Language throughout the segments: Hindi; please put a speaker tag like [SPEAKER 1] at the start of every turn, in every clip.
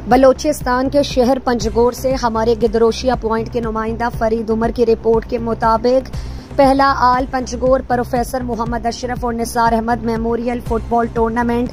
[SPEAKER 1] बलोचिस्तान के शहर पंजगोर से हमारे गिदरोशिया पॉइंट के नुमाइंदा फरीद उमर की रिपोर्ट के मुताबिक पहला आल पंजगोर प्रोफेसर मोहम्मद अशरफ और Nisar Ahmed memorial football tournament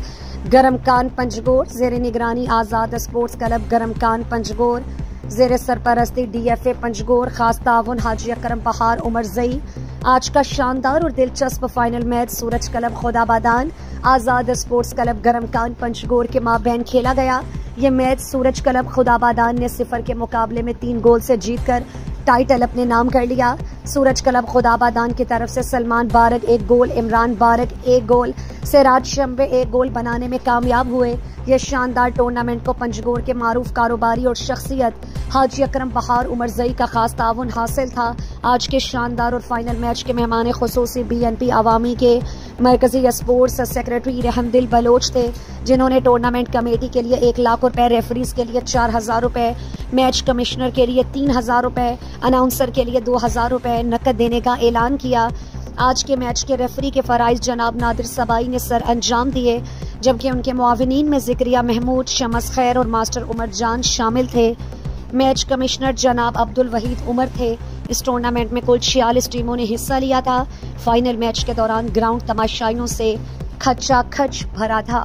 [SPEAKER 1] Gramkan Panjgur ज़ेर निगरानी आज़ाद स्पोर्ट्स क्लब गरमकान पंजगोर ज़ेर सरपरस्ती DFA पंजगोर खास ताउन हाजी अकरम पहाड़ उमर जई। आज का शानदार और दिलचस्प फाइनल मैच सूरज क्लब खुदाबादान आज़ाद स्पोर्ट्स क्लब गरमकान पंजगोर के माबैन खेला गया। ये मैच सूरज क्लब खुदाबादान ने 0 के मुकाबले में 3 गोल से जीतकर टाइटल अपने नाम कर लिया। सूरज क्लब खुदाबादान की तरफ से सलमान बारक 1 गोल, इमरान बारक 1 गोल, सिराज शंबे 1 गोल बनाने में कामयाब हुए। यह शानदार टूर्नामेंट को पंजगोर के मारूफ कारोबारी और शख्सियत हाजी अकरम पहाड़ उमर जई का खास ताउन हासिल था। आज के शानदार और फाइनल मैच के मेहमान खुसूसी BNP अवामी के मरकजी स्पोर्ट्स सेक्रेटरी रहमदिल बलोच थे, जिन्होंने टूर्नामेंट कमेटी के लिए 1 लाख रुपए, रेफरीज के लिए 4000 रुपए, मैच कमिश्नर के लिए 3000 रुपए, अनाउंसर के लिए 2000 रुपए नकद देने का ऐलान किया। आज के मैच के रेफरी के फराइज जनाब नादिर सबाई ने सर अंजाम दिए, जबकि उनके मुआविनीन में जिक्रिया महमूद, शमस खैर और मास्टर उमर जान शामिल थे। मैच कमिश्नर जनाब अब्दुल वहीद उमर थे। इस टूर्नामेंट में कुल 46 टीमों ने हिस्सा लिया था। फाइनल मैच के दौरान ग्राउंड तमाशाइयों से खचाखच भरा था।